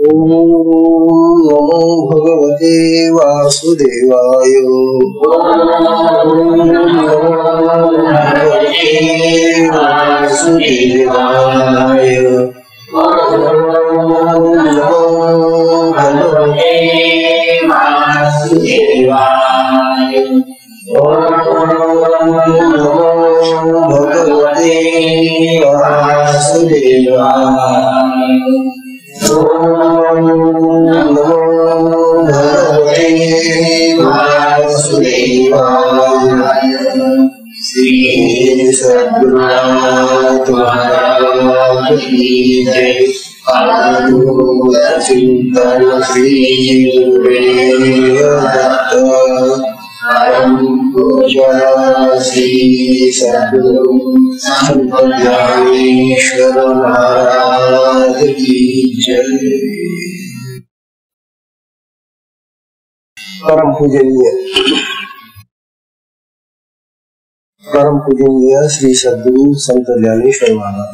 ओम नमो भगवते वासुदेवाय। ओम नमो भगवते वासुदेवाय। ओम नमो भगवते वासुदेवाय। ओम नमो भगवते वासुदेवाय। ओम नमो भगवते वासुदेवाय। श्री सद्गुरुनाथ महाराज की जय। अवधूत चिंतन श्री गुरुदेव परम पूज्य श्री सद्गुरु संत ज्ञानेश्वर महाराज की जय। परम पूजनीय श्री सद्गुरु संत ज्ञानेश्वर महाराज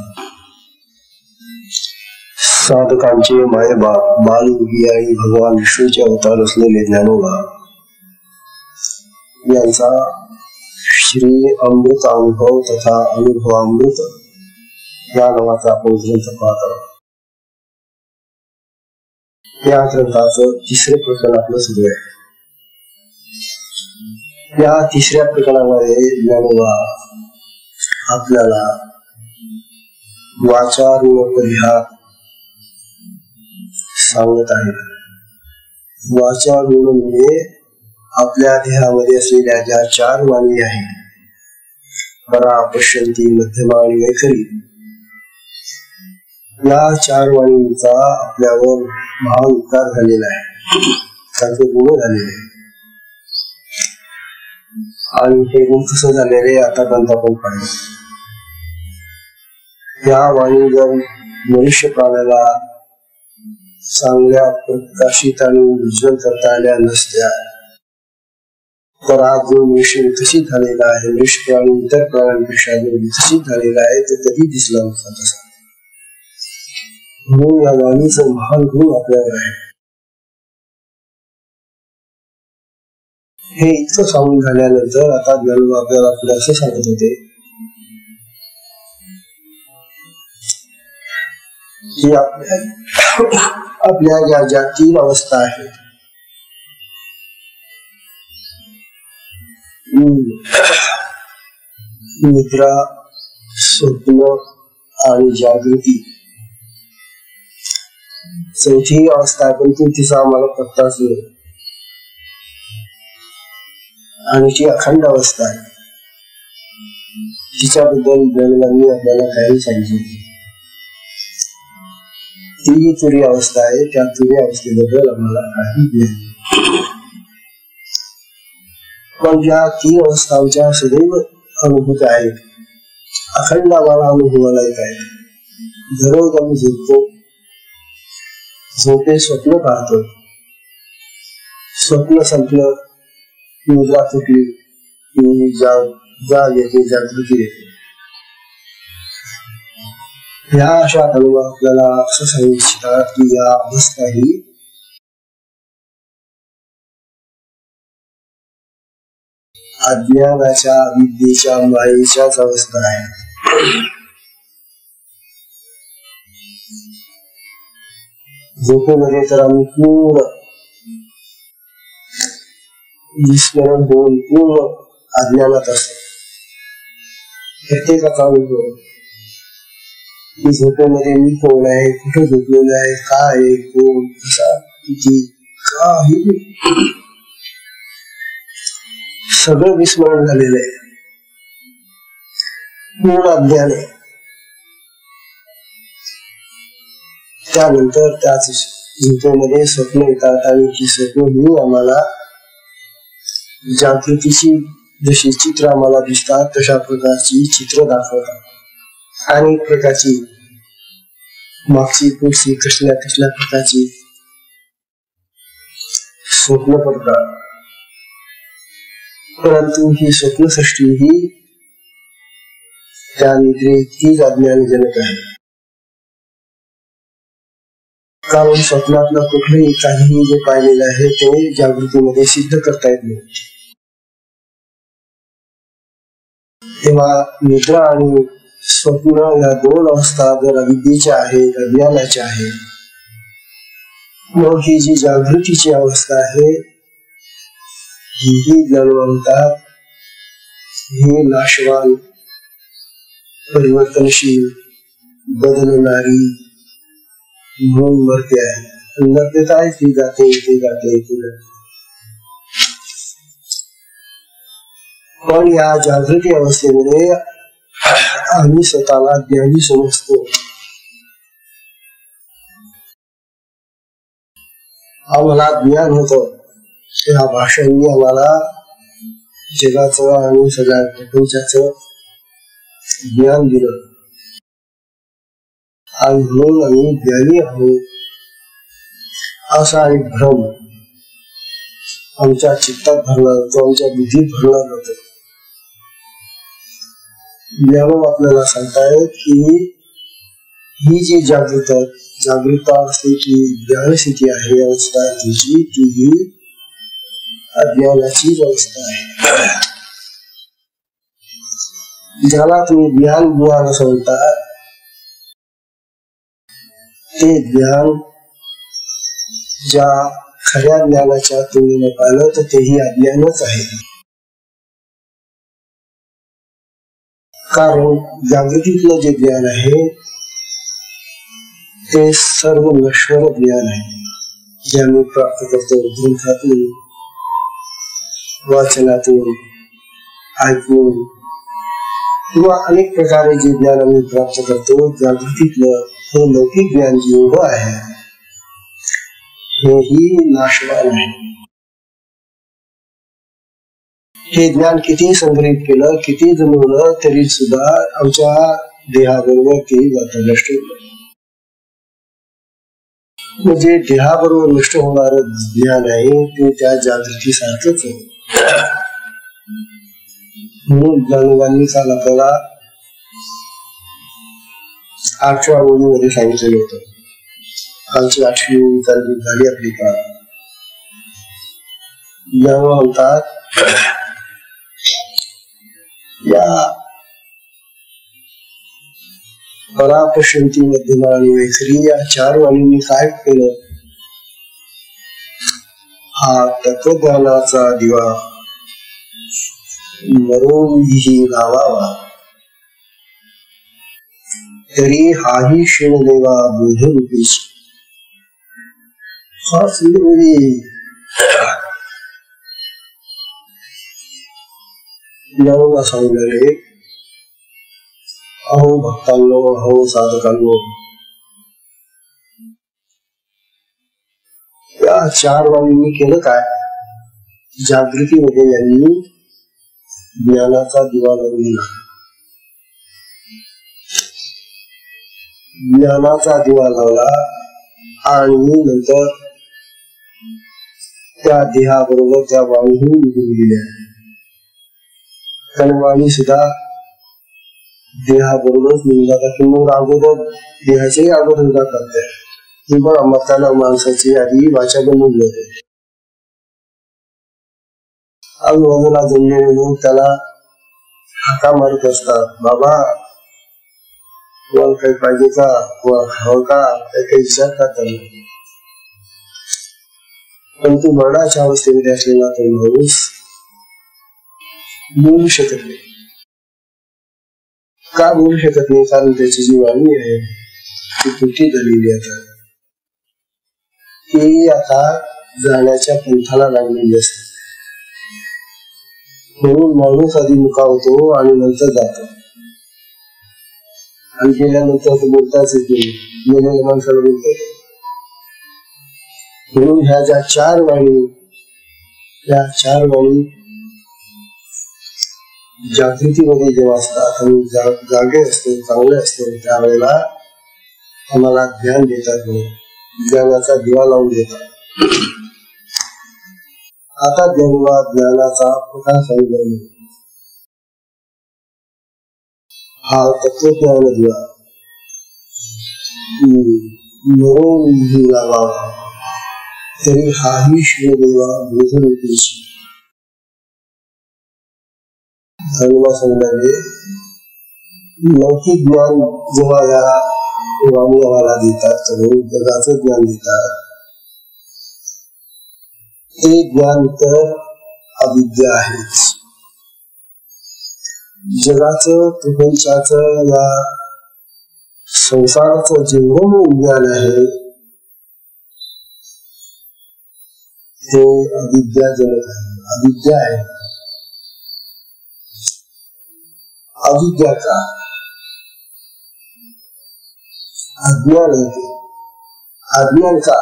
साधकांचे मायबाप बालयोगी आणि भगवान विष्णूचे अवतार असलेले ज्ञानोबा यांचा श्री अमृत अनुभव तथा अनुभवामृत या नावाचा आपण ग्रंथ पाहत आहोत। या ग्रंथाचं तिसरे प्रकरण आपलं सुरू आहे। या तिसऱ्या प्रकरणामध्ये ज्ञानोबा आपल्याला वाचारूढ परिहार सांगत आहे। वाचारूढ म्हणजे आपल्या देहामध्ये असलेल्या ज्या चार वाणी आहेत, परा, पश्यंती, मध्यमा आणि वैखरी, या चार वाणींचा आपल्यावर महान उपकार झालेला आहे, त्याचे गुण झालेले आहे। आणि हे गुण कसं झालेले आता ग्रंथ आपण पाहिजे। या वाणी जर मनुष्य प्राण्याला चांगल्या प्रकाशित आणि उज्ज्वल करता आल्या नसत्या तर आज जो मनुष्य विकसित झालेला आहे, मनुष्य प्राणी इतर प्राण्यांपेक्षा जो विकसित झालेला आहे तो कधी दिसला नसता तसा। म्हणून या वाणीचं महान गुण आपल्यावर आहे। हे इतकं सांगून झाल्यानंतर आता ज्ञानोबा आपल्याला पुढे असं सांगत होते की आपल्या ज्या तीन अवस्था आहेत, निद्रा, स्वप्न आणि जागृती, चौथी अवस्था आहे पण तिचा आम्हाला पत्ताच नाही आणि ती अखंड अवस्था आहे। तिच्याबद्दल ज्ञानोबांनी आपल्याला काही सांगितले। ती तुरी अवस्था आहे, त्या तुरी अवस्थेबद्दल आम्हाला काही ज्ञान, पण ज्या तीन अवस्था आमच्या सदैव अनुभूत आहेत, अखंड आम्हाला अनुभवाला येत आहे। दररोज आम्ही झोपतो, झोपे स्वप्न पाहतो, स्वप्न संपलं, निद्रा तुटली की जाग येते, जागृती येते। ह्या अशा अनुभव आपल्याला असं सांगू इच्छितात की या अवस्था ही अज्ञानाच्या, विद्येच्या, मायेच्याच अवस्था आहे। झोपेमध्ये तर आम्ही पूर्ण विस्मरण होऊन पूर्ण अज्ञानात असतो। प्रत्येकाचा अनुभव की झोपेमध्ये मी कोण आहे, कुठे झोपलेलं आहे, काय आहे, कोण, कसा, किती, काही सगळं विस्मरण झालेलं आहे, पूर्ण अज्ञान आहे। त्यानंतर त्याच झोपेमध्ये स्वप्न येतात आणि ती स्वप्न ही आम्हाला जागृतीची जशी चित्र आम्हाला दिसतात तशा प्रकारची चित्र दाखवतात। अनेक प्रकारची मागची पुढची कसल्या कसल्या प्रकारची स्वप्न पडतात, परंतु ही स्वप्नसृष्टी ही त्या निद्रेतीच अज्ञानजनक आहे। कारण स्वप्नातलं कुठलंही काहीही जे पाहिलेलं आहे ते जागृतीमध्ये सिद्ध करता येत नाही. तेव्हा निद्रा आणि स्वप्न या दोन अवस्था जर अविद्येच्या आहेत, अज्ञानाच्या आहेत, मग ही जी जागृतीची अवस्था आहे ही ज्ञानवंतात ही नाशवान, परिवर्तनशील, बदलणारी म्हणून मरते आहे. मरते तर आहे, ती जाते ती जाते ती जाते. पण या जागृती अवस्थेमध्ये आम्ही स्वतःला ज्ञानी समजतो. आम्हाला ज्ञान होतं, त्या भाषांनी आम्हाला जगाचं आणि सगळ्या प्रपंचाचं ज्ञान दिलं आणि म्हणून आम्ही ज्ञानी आहोत असा एक भ्रम आमच्या चित्तात भरला जातो, आमच्या बुद्धीत भरला जातो. ज्ञान आपल्याला सांगतायत की ही जी जागृता स्थिती, ज्ञान स्थिती आहे, अवस्था तिची ती ही अज्ञानाची अवस्था आहे. ज्याला तुम्ही ज्ञान असं म्हणता, ते ज्ञान ज्या खऱ्या ज्ञानाच्या तुलनेने पाहिलं तर तेही अज्ञानच आहे. कारण जागृतीतलं जे ज्ञान आहे ते सर्व नश्वर ज्ञान आहे, जे आम्ही प्राप्त करतो ग्रंथातून, वाचनातून, ऐकून किंवा अनेक प्रकारे जे ज्ञान आम्ही प्राप्त करतो. जागृतीतलं हे लौकिक ज्ञान जे एवढं आहे हेही नाशवान आहे. हे ज्ञान किती संग्रहित केलं, किती जमवलं तरी सुद्धा आमच्या देहाबरोबर ते नष्ट होतं. म्हणजे देहाबरोबर नष्ट होणार ज्ञान आहे ते त्या जागृती सारखंच आहे. म्हणून ज्ञानोबांनी काल आपल्याला 8व्या ओळीमध्ये सांगितलेलं होतं. कालची 8वी ओळी झाली आपली काल. ज्ञानोबा म्हणतात या परापश्यंती, मध्यमा आणि वैखरी या 4 वाणींनी काय केलं? हा तत्वज्ञानाचा दिवा मरोही लावावा, तरी हाही क्षणदेवा बोधरूपीची. हा सुंदर ज्ञानोबा सांगणारे, अहो भक्तांनो, अहो साधकांनो, या 4 वाणींनी केलं काय? जागृतीमध्ये यांनी ज्ञानाचा दिवा लावून दिला. ज्ञानाचा दिवा लावला आणि नंतर त्या देहाबरोबर त्या वाणीही निघून गेल्या. कारण वाणी सुद्धा देहाबरोबरच निघून जातात, किंवा अगोदर देहाच्याही अगोदर जातात. किंवा मताला माणसाची आधी वाचा बनवून जाते. आजूबाजूला जमलेले लोक त्याला हाका मारत असतात, बाबा तुम्हाला काही पाहिजे का, हवं का, काही विचारतात. पण तू मरणाच्या अवस्थेमध्ये असलेला तो माणूस बोलू शकत नाही. का बोलू शकत नाही? कारण त्याची जी वाणी आहे ती तुटी झालेली आहे. ती आता जाण्याच्या पंथाला लागलेली असते. म्हणून माणूस आधी मुकावतो आणि नंतर जातो, आणि गेल्यानंतर तो बोलताच येत नाही. गेलेल्या माणसाला बोलतो. म्हणून ह्या ज्या 4 वाणी, या 4 वाणी जागृतीमध्ये जेव्हा असतात आणि जागे असते, चांगले असते, त्यावेळेला आम्हाला ज्ञान देतात, ज्ञानाचा दिवा लावून देतात. आता जेव्हा ज्ञानाचा प्रकाश सांगितला, हा तत्वज्ञान दिवा. नरो लावावा तरी हाही शिवदेवा बोधरूपीची. धर्मा सांगणारे लौकिक ज्ञान जेव्हा या वाणी आम्हाला देतात, जगाचं ज्ञान देतात, ते ज्ञान तर अविद्या आहेच. जगाचं, प्रपंचाचं, या संसाराचं जेवढं ज्ञान आहे ते अविद्याजनक आहे, अविद्या आहे. अविद्या का? अज्ञान आहे ते. अज्ञान का?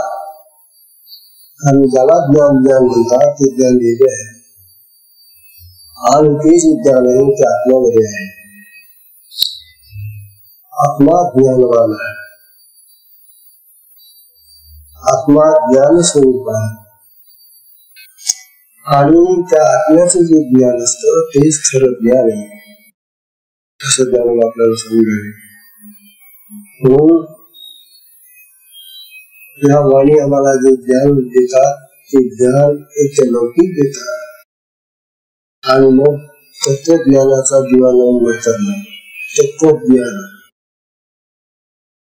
आणि ज्याला ज्ञान म्हणतात ते ज्ञान वेगळे आहे आणि ते जे ज्ञान आहे ते आत्म्यामध्ये आहे. आत्मा ज्ञानवान आहे, आत्मा ज्ञान स्वरूप आहे आणि त्या आत्म्याचं जे ज्ञान असतं तेच खरं ज्ञान आहे असं ज्ञान आपल्याला समजावे. म्हणून या वाणी आम्हाला जे ज्ञान देतात ते ज्ञान एक लौकिक देतात आणि मग तत्वज्ञानाचा दिवा लावून करतात. तत्वज्ञान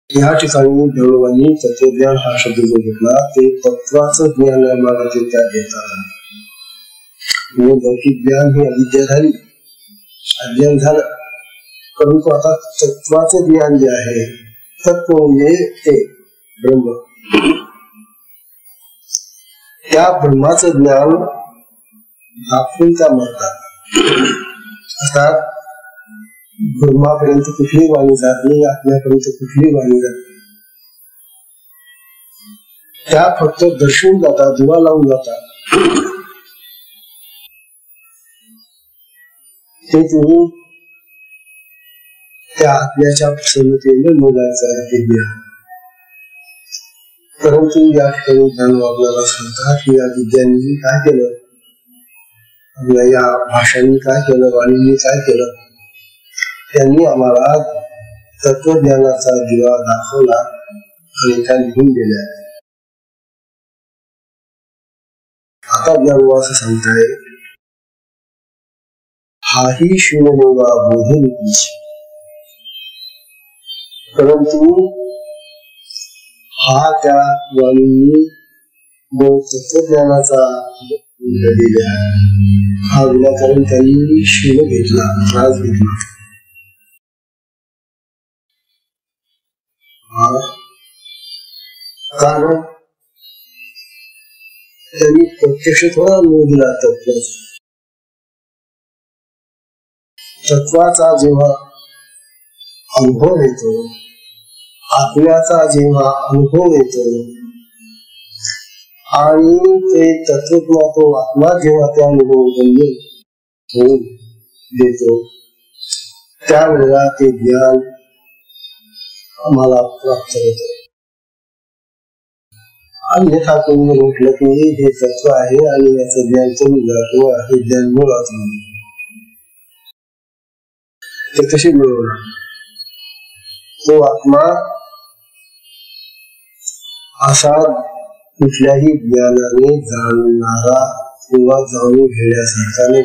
या ठिकाणी देवळवानी तत्वज्ञान हा शब्द जो घेतला ते तत्वाचं ज्ञान आम्हाला ते त्या देतात. लौकिक ज्ञान हे अविद्या झाली, अज्ञान झालं, परंतु आता तत्वाचं ज्ञान जे आहे, तत्व म्हणजे ते ब्रह्म, त्या ब्रह्माचं ज्ञान दाखवून त्या म्हणतात. अर्थात ब्रह्मापर्यंत कुठली वाणी जात नाही, आत्म्यापर्यंत कुठली वाणी जात नाही, त्या फक्त दर्शवून जातात, दिवा लावून जातात. ते तुम्ही त्या आत्म्याच्या प्रसन्नतेने बोलायचं ते ज्ञान. परंतु या ठिकाणी ज्ञान आपल्याला सांगतात की या विद्यांनी काय केलं, या भाषांनी काय केलं, वाणींनी काय केलं, त्यांनी आम्हाला तत्वज्ञानाचा दिवा दाखवला आणि त्या निघून गेल्या. आता ज्ञानोबा असं सांगताय, हाही शिवदेवा बोधरूपीची. परंतु हा त्या वाणींनी जो तत्वज्ञानाचा दिलेला हा विनाकारण त्यांनी शिव घेतला, त्रास घेतला. कारण त्यांनी प्रत्यक्ष थोडा अनुभव दिला. तत्वाचा जेव्हा अनुभव येतो, आत्म्याचा जेव्हा अनुभव येतो आणि ते तत्वज्ञ तो आत्मा जेव्हा त्या अनुभव देतो त्यावेळेला ते ज्ञान आम्हाला प्राप्त होते. अन्यथा कोणी म्हटलं की हे तत्व आहे आणि याचं ज्ञान करून जातो, हे ज्ञान मुळात नाही, ते कसे मिळवणार? तो आत्मा असा कुठल्याही ज्ञानाने जाणणारा किंवा जाणून घेण्यासारखा नाही.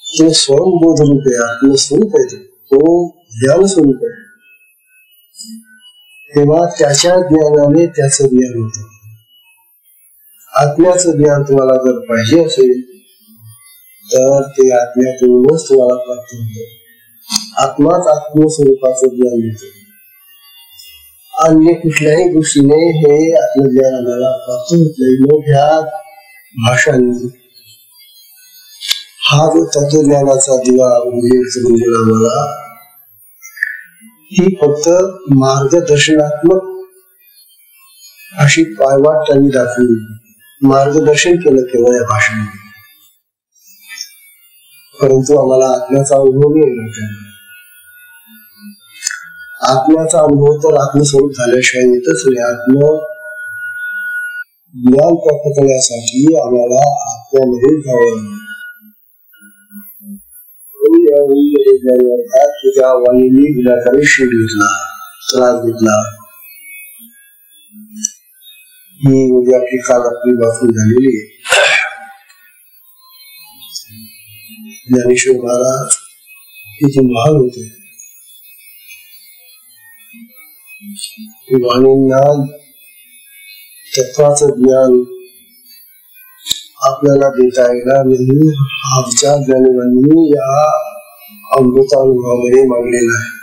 तो स्वयंबोध रूप आहे, आत्मस्वरूप आहे, तो ज्ञान स्वरूप आहे. तेव्हा त्याच्या ज्ञानाने त्याचं ज्ञान होतं. आत्म्याचं ज्ञान तुम्हाला जर पाहिजे असेल तर ते आत्म्याकडूनच तुम्हाला प्राप्त होतं. आत्माच आत्मस्वरूपाचं ज्ञान देतो. अन्य कुठल्याही गोष्टीने हे आत्मज्ञान आम्हाला प्राप्त होत नाही. मग ह्या भाषांनी हा जो तत्वज्ञानाचा दिवा करून दिला आम्हाला, ही फक्त मार्गदर्शनात्मक अशी पायवाट त्यांनी दाखवली, मार्गदर्शन केलं केवळ या भाषेने. परंतु आम्हाला आत्म्याचा अनुभव नाही येणार. आत्म्याचा अनुभव तर आत्मस्वरूप झाल्याशिवाय येतच नाही. आत्म ज्ञान प्राप्त करण्यासाठी आम्हाला आत्म्यामध्ये जावं. त्या वाणीने विनाकारण शिव घेतला त्रास घेतला. ही म्हणजे आपली काल आपली वाचून झालेली आहे. ज्ञानेश्वर महाराज किती महान होते. वाणींना तत्वाचं ज्ञान आपल्याला देता येणार नाही हा विचार ज्ञानवांनी या अमृतानुभवामध्ये मांडलेला आहे.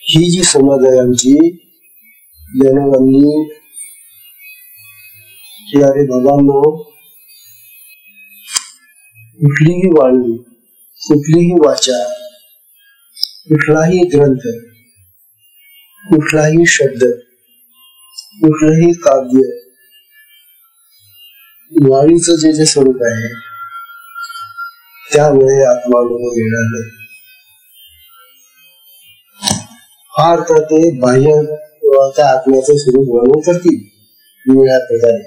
ही जी समज आहे आमची ज्ञानवांनी की अरे बाबांनो, कुठलीही वाणी, कुठलीही वाचा, कुठलाही ग्रंथ, कुठलाही शब्द, कुठलंही काव्य, वाणीचं जे स्वरूप आहे त्यामुळे आत्मानुभव येणार नाही. फार तर ते बाह्य त्या आत्म्याचं स्वरूप वर्णन करतील वेगळ्या प्रकारे,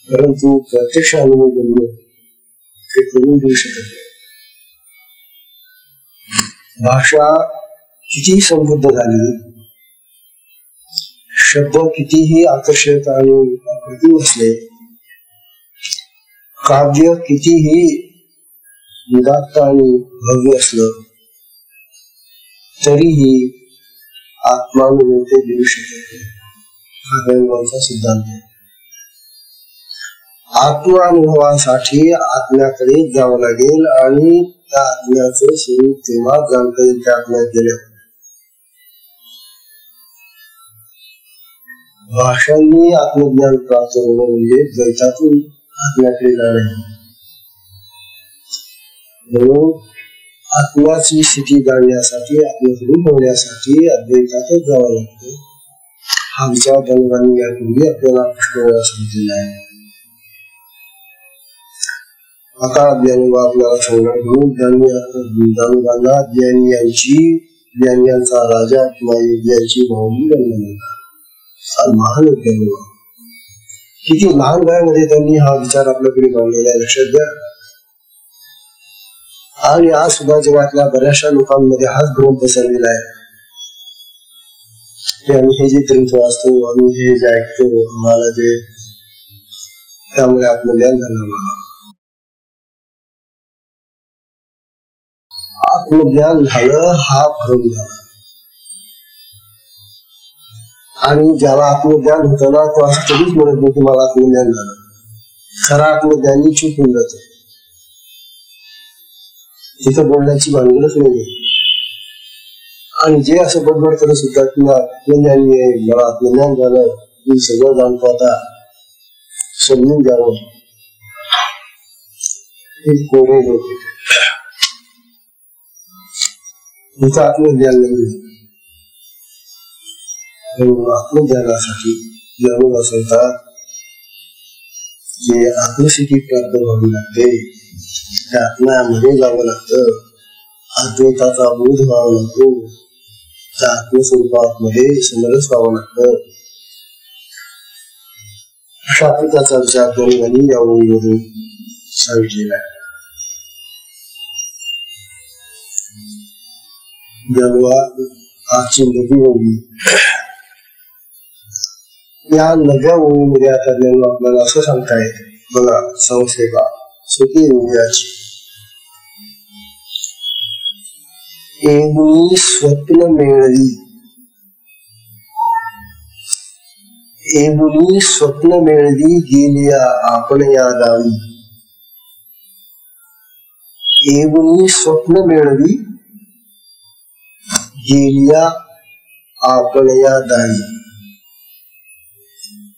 परंतु प्रत्यक्ष अनुभव बनणे ते करून देऊ शकत नाही. भाषा कितीही समृद्ध झाली, शब्द कितीही आकर्षक आणि अप्रतिम असले, काव्य कितीही उदात्त आणि भव्य असलं तरीही आत्मानुभव ते देऊ शकत नाही. हा गैरवांचा सिद्धांत आहे. आत्मानुभवासाठी आत्म्याकडे जावं लागेल आणि त्या आत्म्याचं स्वरूप तेव्हा जाणता येईल. त्या आत्म्यात गेल्या भाषांनी आत्मज्ञान प्राप्त होणं म्हणजे द्वैतातून आत्म्याकडे जाणे. म्हणून आत्म्याची स्थिती जाणण्यासाठी, आत्मस्वरूप होण्यासाठी अद्वैतातच जावं लागतं. हा विचार ज्ञानवांनी यापूर्वी आपल्याला पुष्कळ वेळा सांगितलेला आहे. आता ज्ञानोबा आपल्याला सांगणार म्हणून ज्ञानोबांना ज्ञानियांचा राजा किंवा योग्यांची भावनी म्हणतात. महान ज्ञानोबा किती लहान वयामध्ये त्यांनी हा विचार आपल्याकडे मांडलेला आहे, लक्षात द्या. आणि आज सुद्धा जगातल्या बऱ्याचशा लोकांमध्ये हाच भ्रम पसरलेला आहे की आम्ही हे जे ग्रंथ वाचतो, आम्ही हे जे ऐकतो, आम्हाला जे त्यामुळे आत्मज्ञान झालं. आत्मज्ञान झालं हा भ्रम झाला. आणि ज्याला आत्मज्ञान होतं ना तो असं कधीच म्हणत नाही की मला आत्मज्ञान झालं. खरा आत्मज्ञानी चूक होऊन जाते. तिथं बोलण्याची भानगडच नाही. आणि जे असं बडबड करत सुद्धा की आत्मज्ञानी आहे, मला आत्मज्ञान झालं, मी सगळं जाणतो, आता समजून घ्यावं, हे कोरे लोक. तिथं आत्मज्ञान नाही. आत्मज्ञानासाठी ज्ञानोबा सांगतात जे आत्मस्थिती प्राप्त व्हावी लागते, त्या आत्म्यामध्ये जावं लागतं, अद्वैताचा बोध व्हावा लागतो, त्या आत्मस्वरूपामध्ये समरस व्हावं लागतं. अशा प्रकारचा विचार ज्ञानोबांनी या ओळीवरून सांगितलेला आहे. ज्ञानोबा आजची नवी ओळी, या नव्या ओळीमध्ये आता ज्ञानोबा आपल्याला असं सांगतायत बघा, संसेवा सुखी इंद्रियाची एवढी स्वप्न मिळली, एवढी स्वप्न मिळली गेलिया आपण या गावी, एवढी स्वप्न मिळवी गेलिया आपण या दावी,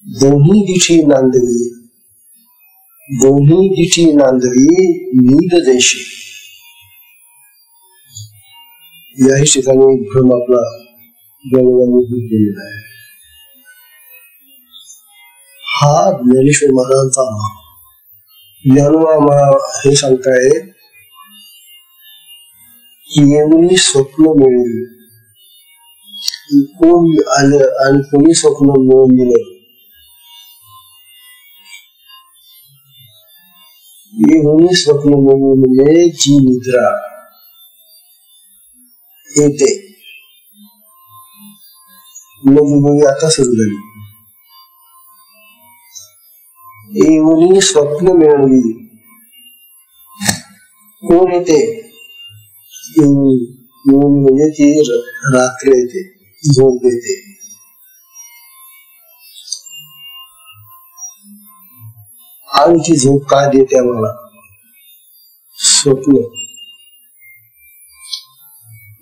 दोन्ही दिठी नांदवी, दोन्ही दिठी नांदवी नीद देशी. याही ठिकाणी भ्रम आपला ज्ञानोबांनी दूर केलेला आहे. हा ज्ञानेश्वर महाराजांचा भाव. ज्ञानोबा हे सांगताय की एवढी स्वप्न मिळली, कोण आलं आणि कोणी स्वप्न मिळून दिलं, एवढी स्वप्न मिळली म्हणजे जी निद्रा, येते. नवी आता सुरू झाली. येऊनी स्वप्न मिळवली. कोण येते? येऊन म्हणजे ती रात्र येते, झोप येते. आणि ती झोप का देते आम्हाला? स्वप्न.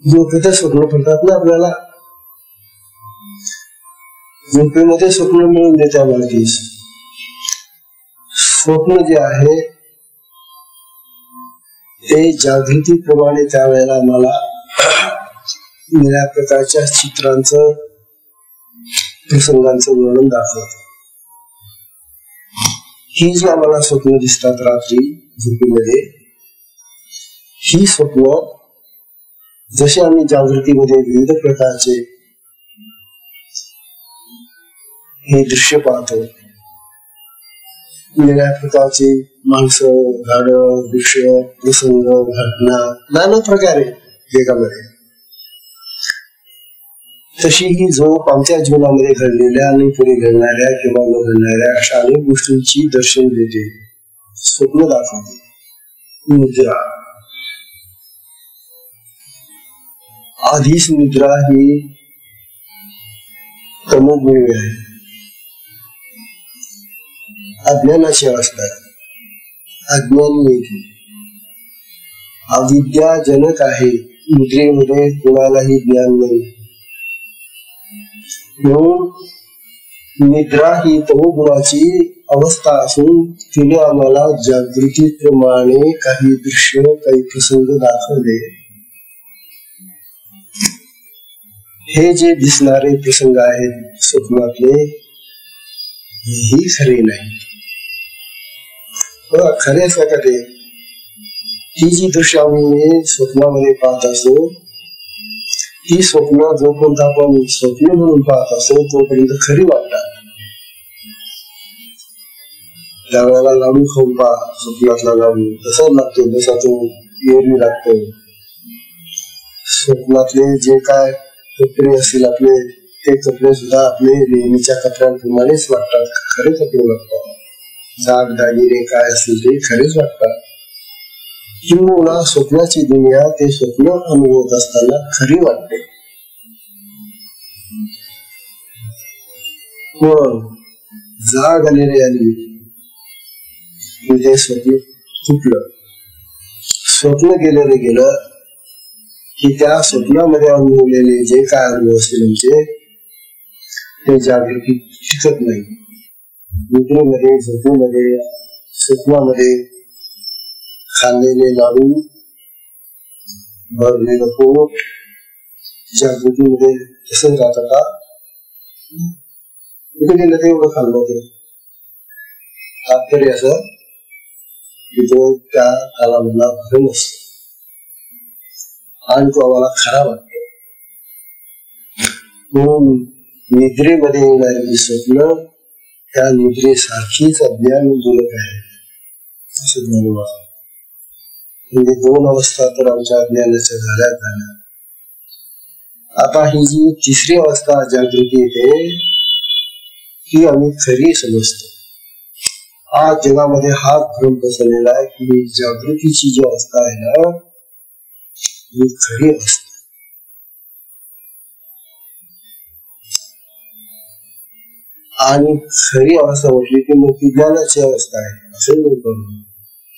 झोपेत स्वप्न पडतात ना आपल्याला. झोपेमध्ये स्वप्न मिळून देते आम्हाला. ती स्वप्न जे आहे ते जागृतीप्रमाणे त्यावेळेला आम्हाला निळ्या प्रकारच्या चित्रांचं, प्रसंगांचं वर्णन दाखवत. ही जी आम्हाला स्वप्न दिसतात रात्री झोपेमध्ये, ही स्वप्न जसे आम्ही जागृतीमध्ये विविध प्रकारचे हे दृश्य पाहतो, वेगळ्या प्रकारचे माणसं, झाडं, वृक्ष, प्रसंग, घटना, नाना प्रकारे जगामध्ये, तशी ही झोप आमच्या जीवनामध्ये घडलेल्या आणि पुढे घडणाऱ्या किंवा न घडणाऱ्या अशा अनेक गोष्टींची दर्शन देते, स्वप्न दाखवते. निद्रा. आधीच निद्रा ही तमोगुणी आहे, अज्ञानाची अवस्था आहे. अज्ञानी येते, अविद्याजनक आहे. निद्रेमध्ये कोणालाही ज्ञान नाही. म्हणून निद्रा ही तमोगुणाची अवस्था असून तिने आम्हाला जागृतीप्रमाणे काही दृश्य, काही प्रसंग दाखवले. हे जे दिसणारे प्रसंग आहेत स्वप्नातले, हेही खरे नाही. खरे असं का ते? ही जी दृश्य आम्ही स्वप्नामध्ये पाहत असतो, ही स्वप्न जोपर्यंत आपण स्वप्न म्हणून पाहत असतो तोपर्यंत खरी वाटतात. त्यावेळेला लाडू खाऊन पहा, स्वप्नातला लाडू तसाच लागतो जसा तो एरवी लागतो. स्वप्नातले जे काय कपडे असतील आपले, ते कपडे सुद्धा आपले नेहमीच्या कपड्यांप्रमाणेच वाटतात, खरे कपडे वाटतात. दाग दागिने काय असतील ते खरेच वाटतात. किंवा स्वप्नाची दुनिया ते स्वप्न अनुभवत असताना खरी वाटते. पण जाग आलेली आली ते स्वप्न चुकलं. स्वप्न गेलेलं गेलं की त्या स्वप्नामध्ये अनुभवलेले जे काय अनुभव असतील आमचे, ते जागृती टिकत नाही. निद्रेमध्ये, झोपेमध्ये, स्वप्नामध्ये खाल्लेले लाडू, भरलेलं पोट जागृतीमध्ये तसंच राहतं का? कुठे गेलं ते एवढं खाल्लं होतं. तात्पर्य असं की तो त्या कालामधला भ्रम असतो आणि तो आम्हाला खरा वाटतो. म्हणून निद्रेमध्ये येणारी स्वप्न त्या निद्रेसारखीच अज्ञानजनक आहे असं म्हणून. म्हणजे दोन अवस्था तर आमच्या अज्ञानाच्या झाल्या. आता ही जी तिसरी अवस्था जागृती येते, ही आम्ही खरी समजतो. आज जगामध्ये हा भ्रम पसरलेला आहे की जागृतीची जी अवस्था आहे ना, ही खरी अवस्था. आणि खरी अवस्था म्हटली की मग ती ज्ञानाची अवस्था आहे असं म्हणतो.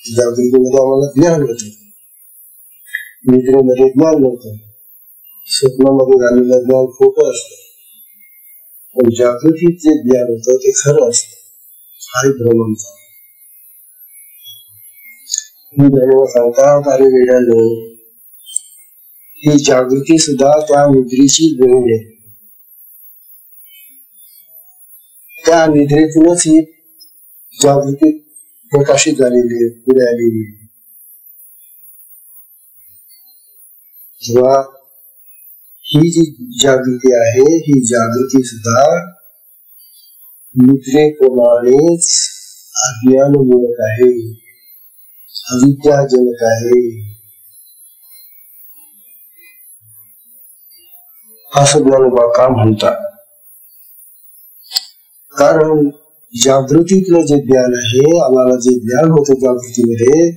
जागृतीमध्ये आम्हाला ज्ञान होतं, निद्रेमध्ये ज्ञान नव्हतं. स्वप्नामध्ये झालेलं ज्ञान खोटं असतं, पण जागृतीत जे ज्ञान होतं ते खरं असतं. हा भ्रम आमचा. सांगतात अरे वेड्यानो, ही जागृती सुद्धा त्या निद्रेची बहीण आहे. त्या निद्रेतूनच ही जागृती प्रकाशित झालेली आहे, पुढे आलेली. जेव्हा ही जी जागृती आहे, ही जागृती सुद्धा निद्रेप्रमाणेच अज्ञानमूलक आहे, अविद्याजनक आहे. असं ज्ञानोबा का म्हणतात? कारण जागृतीतलं जे ज्ञान आहे, आम्हाला जे ज्ञान होतं जागृतीमध्ये,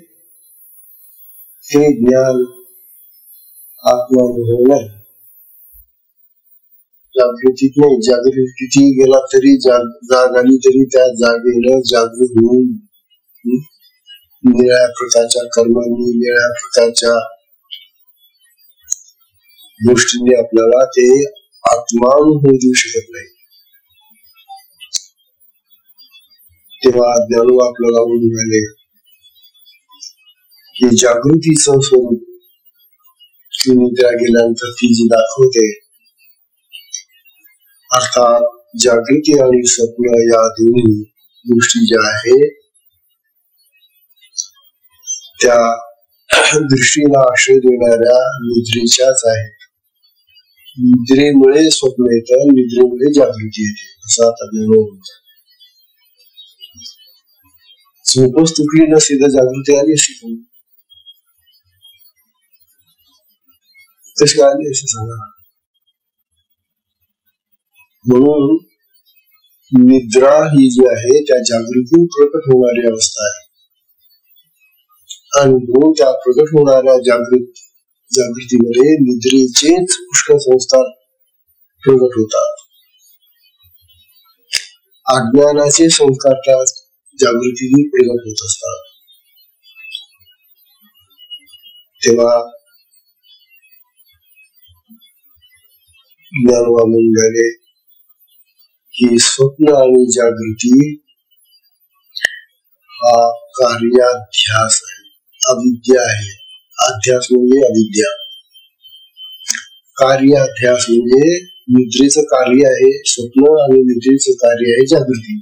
ते ज्ञान आत्मानुभव नाही. जागृतीत नाही. जागृती किती गेला तरी, जाग आली तरी त्या जागेनं जागृत होऊन निळ्या प्रकारच्या कर्मांनी, निळ्या प्रकारच्या गोष्टींनी आपल्याला ते आत्मानुभव देऊ शकत नाही. तेव्हा ज्ञानोबा आपल्याला म्हणून राहिले की जागृतीचं स्वरूप निद्रा गेल्यानंतर ती जी दाखवते, अर्थात जागृती आणि स्वप्न या दोन्ही गोष्टी ज्या आहेत त्या दृष्टीला आश्रय देणाऱ्या निद्रेच्याच आहेत. निद्रेमुळे स्वप्न येतं, निद्रेमुळे जागृती येते, असं आता ज्ञानोबा. झोपच तुटली नसती तर जागृती आली असती. कशी आली असं सांगा. म्हणून निद्रा ही जी आहे त्या जागृतीतून प्रकट होणारी अवस्था आहे. आणि म्हणून त्या प्रकट होणाऱ्या जागृतीमध्ये निद्रेचेच पुष्कळ संस्कार प्रकट होतात. अज्ञानाचे संस्कार त्या जागृतीने प्रकट होत असतात. तेव्हा ज्ञानोबा म्हणून झाले की स्वप्न आणि जागृती हा कार्याध्यास आहे, अविद्या आहे. अध्यास म्हणजे अविद्या, कार्याध्यास म्हणजे निद्रेचं कार्य आहे स्वप्न आणि निद्रेचं कार्य आहे जागृती.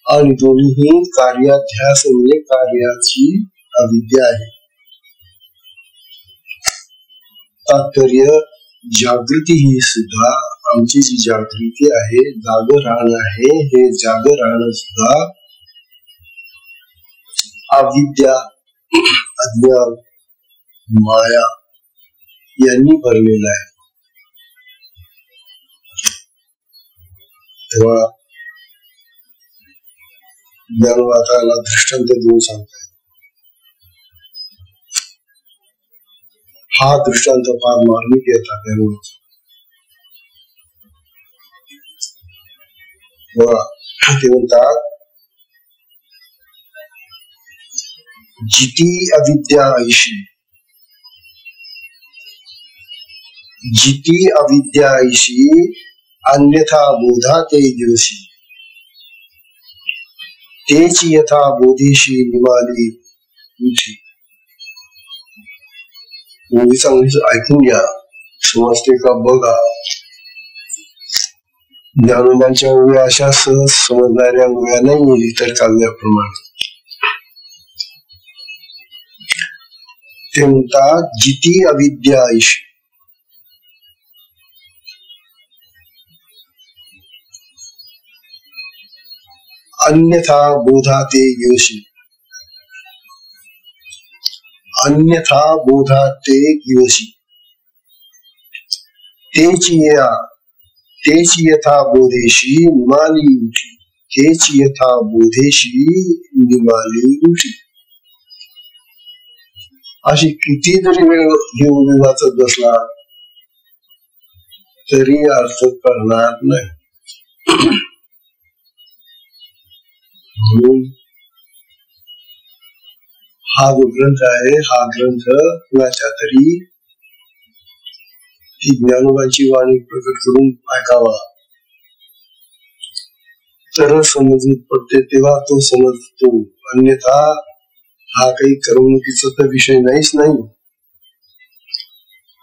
आणि दोन्ही कार्याध्यास म्हणजे कार्याची अविद्या आहे. तात्पर्य जागृती ही सुद्धा, आमची जी जागृती आहे, जागर राहणं आहे, हे जागर राहणं सुद्धा अविद्या, अज्ञान, माया यांनी भरलेलं आहे. तेव्हा ज्ञानोबाला दृष्टांत देऊन सांगताय. हा दृष्टांत फार मार्मिक येतात ज्ञानोबाचा. ते म्हणतात, जिती अविद्या ऐशी, जिती अविद्या ऐशी अन्यथा बोधा ते दिवशी, तेच यथा बोधीशी निमाली उठी. मुली चांगली ऐकून घ्या, समजते का बघा. ज्ञानोबांच्या ओव्या अशा सहज समजणाऱ्या ओव्या नाही इतर काव्याप्रमाणे. ते म्हणतात, जिती अविद्या ऐशी, अन्यथा बोधा ते योशी, अन्यथा बोधा ते योशी, तेच यथा बोधेशी निमाली उठी, तेच यथा बोधेशी निमाली उठी. अशी किती जरी वेळ हे उभी वाचत बसला तरी अर्थ करणार नाही. म्हणून हा जो ग्रंथ आहे, हा ग्रंथ कुणाच्या तरी ती ज्ञानोबाची वाणी प्रकट करून ऐकावा, तर समजून पडते, तेव्हा तो समजतो. अन्यथा हा काही करमणुकीचा तर विषय नाहीच नाही.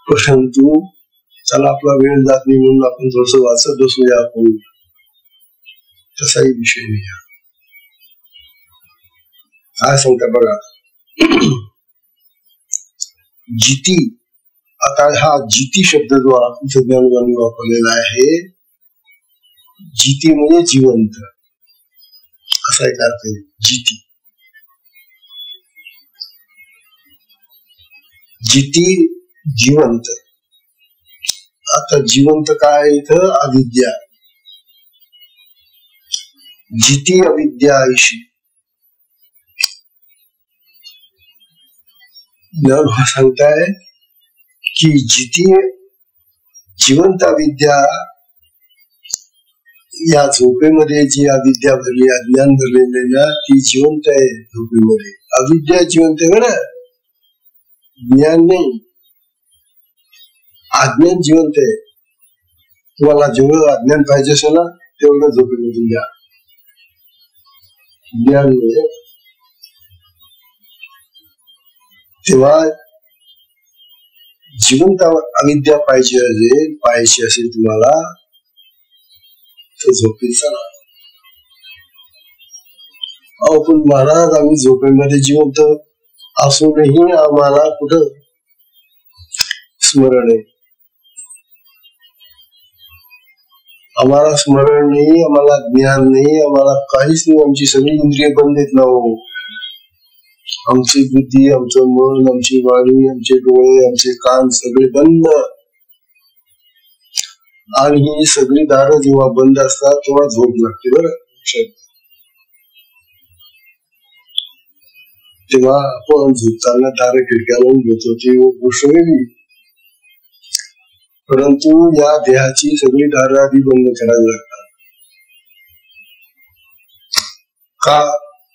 परंतु चला आपला वेळ जात नाही म्हणून आपण थोडस वाचत बसूया, आपण तसाही विषय नाही. काय सांगता बघा. जिती, आता हा जिती शब्द जो ज्ञानोबांनी वापरलेला आहे, जिती म्हणजे जिवंत असा एक अर्थ आहे. जिती, जिती जिवंत. आता जिवंत काय इथं अविद्या, जिती अविद्या आयशी. ज्ञान सांगताय की जिती जिवंत अविद्या, या झोपेमध्ये जी अविद्या भरली, अज्ञान भरलेले ना, ती जिवंत आहे झोपेमध्ये. अविद्या जिवंत आहे बरं, ज्ञान नाही. अज्ञान जिवंत आहे. तुम्हाला जेवढं अज्ञान पाहिजे असेल ना तेवढं झोपेमधून द्या, ज्ञान नाही. तेव्हा जिवंत अविद्या पाहिजे असेल तुम्हाला तर झोपेत चला. अहो पण महाराज, आम्ही झोपेमध्ये जिवंत असूनही आम्हाला कुठं स्मरण आहे, आम्हाला स्मरण नाही, आम्हाला ज्ञान नाही, आम्हाला काहीच नाही. आमची सगळी इंद्रिय बंद आहेत ना हो. आमची बुद्धी, आमचं मन, आमची वाणी, आमचे डोळे, आमचे कान सगळे बंद. आणि ही सगळी दारं जेव्हा बंद असतात तेव्हा झोप लागते बरं. तेव्हा आपण झोपताना दारं खिडक्या लावून घेतो, ती गोष्ट वेगळी. परंतु या देहाची सगळी दारं आधी बंद करावी लागतात. का?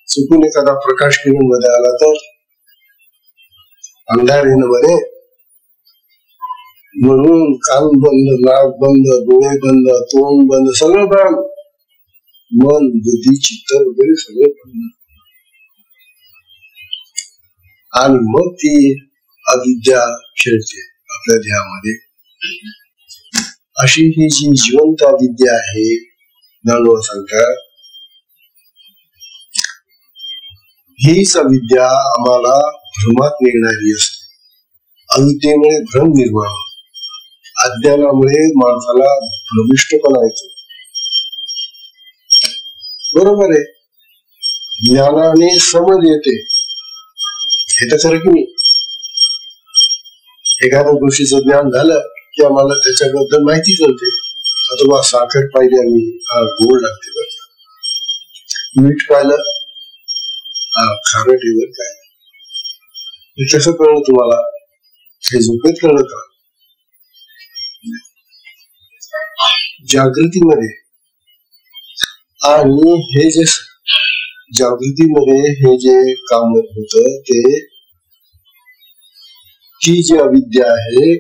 चुकून एखादा प्रकाश किरण मध्ये आला तर अंधार येणं मध्ये, म्हणून कान बंद, नाक बंद, डोळे बंद, तोंड बंद, सगळं बंद. मन, बुद्धी, चित्त वगैरे सगळं बंद. आणि मग ती अविद्या खेळते आपल्या देहामध्ये. अशी ही जी जिवंत अविद्या आहे, ज्ञानोबा सांगतात, हीच अविद्या आम्हाला भ्रमात नेणारी असते. अविद्येमुळे भ्रम निर्माण होतो. अज्ञानामुळे माणसाला भ्रमिष्टपणा येतो. बरोबर आहे. ज्ञानाने समज येते, हे तर खरं की नाही. एखाद्या गोष्टीचं ज्ञान झालं की आम्हाला त्याच्याबद्दल माहिती कळते. आता बा साखर पाहिजे आम्ही, गोड लागते बरं. मीठ पाहिलं, खारट आहे बरं. काय हे कसं कळलं तुम्हाला? हे झोपेत कळलं का? जागृतीमध्ये. आणि हे जे जागृतीमध्ये हे जे काम होत ते, ती जी अविद्या आहे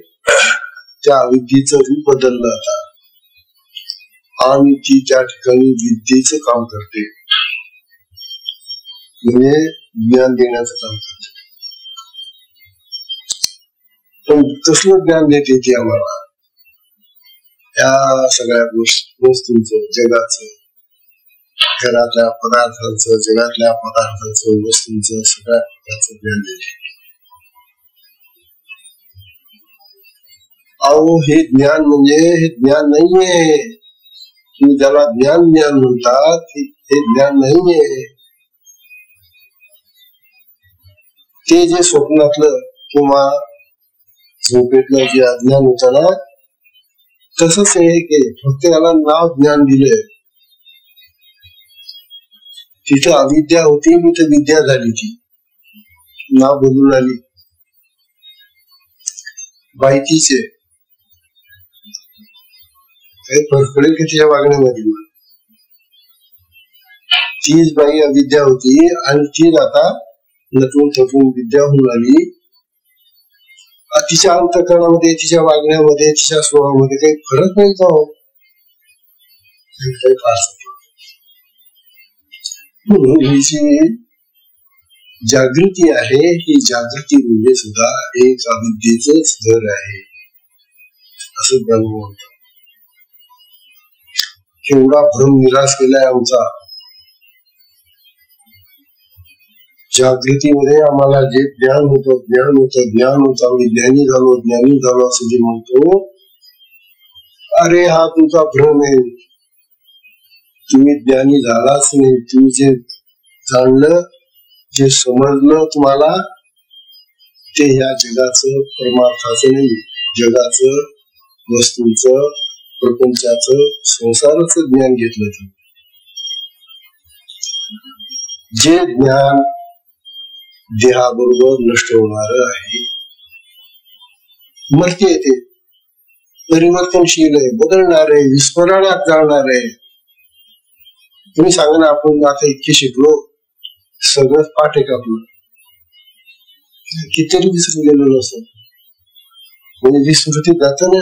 त्या अविद्येचं रूप बदललं आता, आणि ती त्या ठिकाणी विद्येचं काम करते, म्हणजे ज्ञान देण्याचं काम करते. पण कसलं ज्ञान देते ती आम्हाला? या सगळ्या वस्तूंचं, जगाचं, घरातल्या पदार्थांचं, जगातल्या पदार्थांचं, वस्तूंचं, सगळ्या प्रकारचं ज्ञान देते. अहो हे ज्ञान म्हणजे हे ज्ञान नाहीये. तुम्ही ज्याला ज्ञान ज्ञान म्हणतात हे ज्ञान नाहीये. ते जे स्वप्नातलं किंवा झोपेतलं जे अज्ञान होतं ना, तसंच आहे की फक्त याला नाव ज्ञान दिलंय. तिथं अविद्या होती, तिथं विद्या झाली, ती नाव बदलून आली. बाई तीच आहे. काही फरक पडेल की तिच्या वागण्यामध्ये? तीच बाई अविद्या होती आणि तीच आता नटून थटून विद्या होऊन आली. तिच्या अंतःकरणामध्ये, तिच्या वागण्यामध्ये, तिच्या स्वभावामध्ये काही फरक नाही का? काही फारसं. ही जी जागृती आहे, ही जागृती म्हणजे सुद्धा एक अविद्येचंच घर आहे, असं ब्रह्म म्हणतात. एवढा भ्रम निराश केलाय आमचा. जागृतीमध्ये आम्हाला जे ज्ञान होतं, आम्ही ज्ञानी झालो असं जे म्हणतो, अरे हा तुमचा भ्रम आहे. तुम्ही ज्ञानी झालाच नाही. तुम्ही जे जाणलं, जे समजलं तुम्हाला, ते ह्या जगाचं परमार्थाचं नाही, जगाचं वस्तूंचं, प्रपंचाचं, संसाराचं ज्ञान घेतलं जातं. जे ज्ञान देहाबरोबर नष्ट होणार आहे, मरते येते, परिवर्तनशील आहे, बदलणार आहे, विस्मरणात जाणार आहे. तुम्ही सांगा ना, आपण आता इतके शिकलो, सगळंच पाठ आहे का आपलं? कितीतरी विसरून गेलेलो असतो. म्हणजे विस्मृतीत जात ना,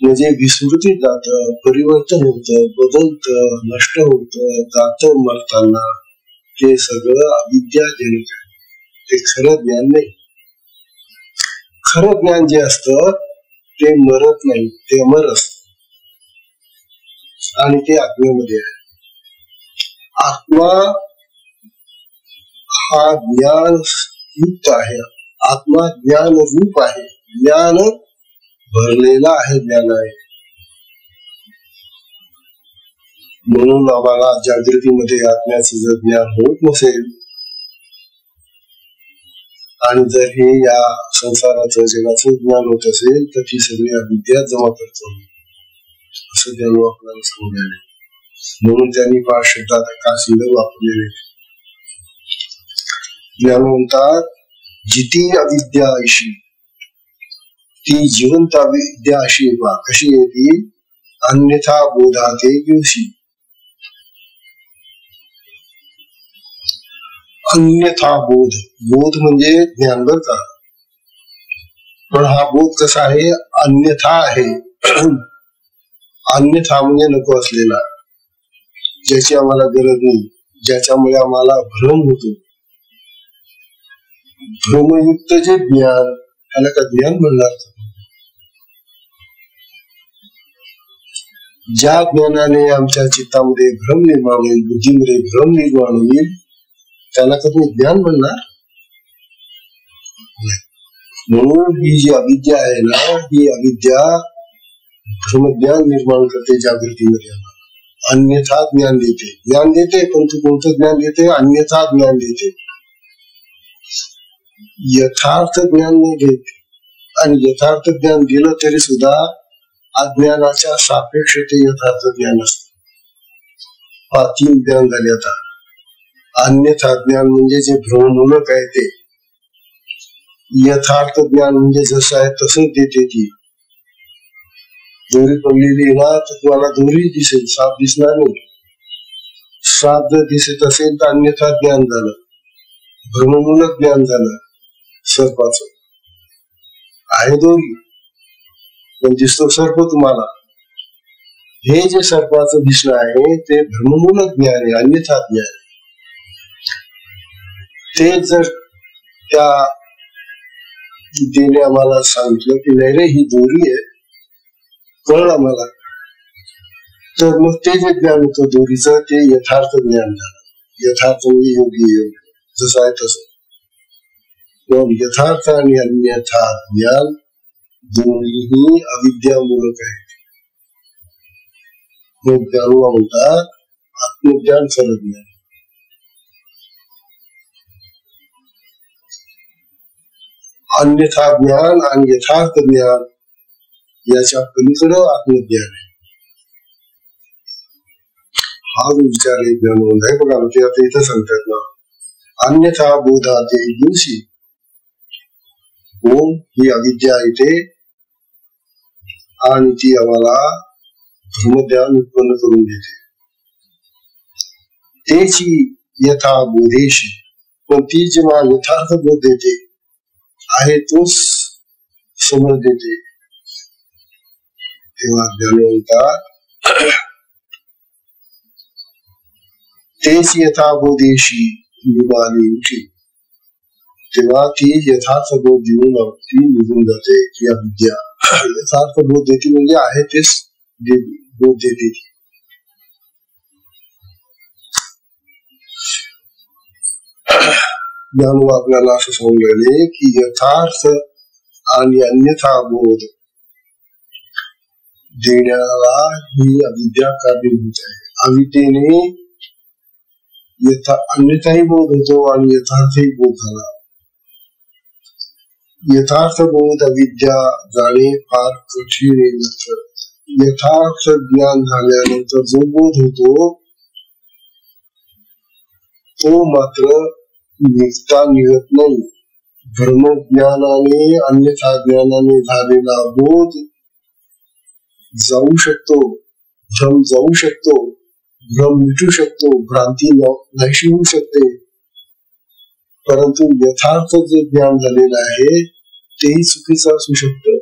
म्हणजे विस्मृतीत जात, परिवर्तन होत, बदलत, नष्ट होत, जात मरताना. ते सगळं अविद्याजनक आहे. ते खरं ज्ञान नाही. खरं ज्ञान जे असतं ते मरत नाही, ते अमर असत आणि ते आत्म्यामध्ये आहे. आत्मा हा ज्ञान युक्त आहे. आत्मा ज्ञान रूप आहे. ज्ञान भरलेला आहे, ज्ञान आहे. म्हणून आम्हाला जागृतीमध्ये आत्म्याचं जर ज्ञान होत नसेल आणि जर हे या संसाराचं जगाचं ज्ञान होत असेल तर ती सगळी अविद्या जमा करतो, असं ज्ञान आपल्याला समजायला. म्हणून त्यांनी पाच शब्दात का सुंदर वापरलेले. ज्ञान म्हणतात जिती अविद्या अशी, ती जिवंत अविद्या अशी वा कशी येते, अन्यथा बोधाते दिवशी. अन्यथा बोध, बोध म्हणजे ज्ञान बर का, पण हा बोध कसा आहे, अन्यथा आहे. अन्यथा म्हणजे नको असलेला, ज्याची आम्हाला गरज नाही, ज्याच्यामुळे आम्हाला भ्रम होतो. भ्रमयुक्त जे ज्ञान, त्याला का ज्ञान म्हणणार? ज्या ज्ञानाने आमच्या चित्तामध्ये भ्रम निर्माण होईल, बुद्धीमध्ये भ्रम निर्माण होईल, त्याला का तुम्ही ज्ञान म्हणणार? म्हणून ही जी अविद्या आहे ना, ही अविद्या भ्रमज्ञान निर्माण करते जागृतीमध्ये. अन्यथा ज्ञान देते, ज्ञान देते, पण तू कोणतं ज्ञान देते? अन्यथा ज्ञान देते. यथार्थ ज्ञान नाही देत. आणि यथार्थ ज्ञान दिलं तरी सुद्धा अज्ञानाच्या सापेक्ष ते यथार्थ ज्ञान असत. तीन ज्ञान झाले आता. अन्यथा ज्ञान म्हणजे जे भ्रममूलक आहे ते. यथार्थ ज्ञान म्हणजे जसं आहे तसंच देते ती. दोरी पडलेली ना तर तुम्हाला दोरी दिसेल, साप दिसणार नाही. साप जर दिसत असेल तर अन्यथा ज्ञान झालं, भ्रममूलक ज्ञान झालं. सर्पाचं आहे दोरी पण दिसतो सर्प तुम्हाला. हे जे सर्पाचं दिसणं आहे ते भ्रममूलक ज्ञान आहे, अन्यथा ज्ञान. ते जर त्या विद्येने आम्हाला सांगितलं की नाही रे ही दोरी आहे, कळलं आम्हाला, तर मग ते जे ज्ञान होतं दोरीचं ते यथार्थ ज्ञान झालं. यथार्थ म्हणजे योग्य योग, जसं आहे तसं. यथार्थ आणि अन्यथा ज्ञान दोन्ही अविद्यामूलक आहेत. ज्ञानवा म्हणतात आत्मज्ञान खरं ज्ञान. अन्यथा ज्ञान आणि यथार्थ ज्ञान याच्या पलीकडे आत्मज्ञान आहे. हा जो विचार आहे ज्ञानवंत आहे बघा. ते आता इथं सांगतात ना, अन्यथा बोधाते दिवशी. ही अविद्या येते आणि ती आम्हाला भ्रमज्ञान उत्पन्न करून देते. त्याची यथा बोधेशी, पण ती जेव्हा यथार्थ बोध देते आहे तोच समज देते, तेव्हा ज्ञानवंता तेच यथा बोधेशी निघाली, तेव्हा ती यथार्थ बोध देऊन ती निघून जाते. की अविद्या यथार्थ बोध देते म्हणजे आहे तेच बोध देते. ज्ञान आपल्याला असं सांगले की यथार्थ आणि अन्यथा बोध देण्याला ही अविद्या कारणीभूत आहे. अविद्येने अन्यथाही बोध होतो आणि यथार्थही बोध झाला. यथार्थ बोध अविद्या जाणे फार कठीण नसतं. यथार्थ ज्ञान झाल्यानंतर जो बोध होतो तो मात्र निघता निघत नाही. ब्रह्मज्ञानाने अन्यथा ज्ञानाने झालेला बोध जाऊ शकतो, भ्रम जाऊ शकतो, भ्रम मिटू शकतो, भ्रांती नाहीशी होऊ शकते. परंतु यथार्थ जे ज्ञान झालेलं आहे तेही चुकीचं असू शकतं.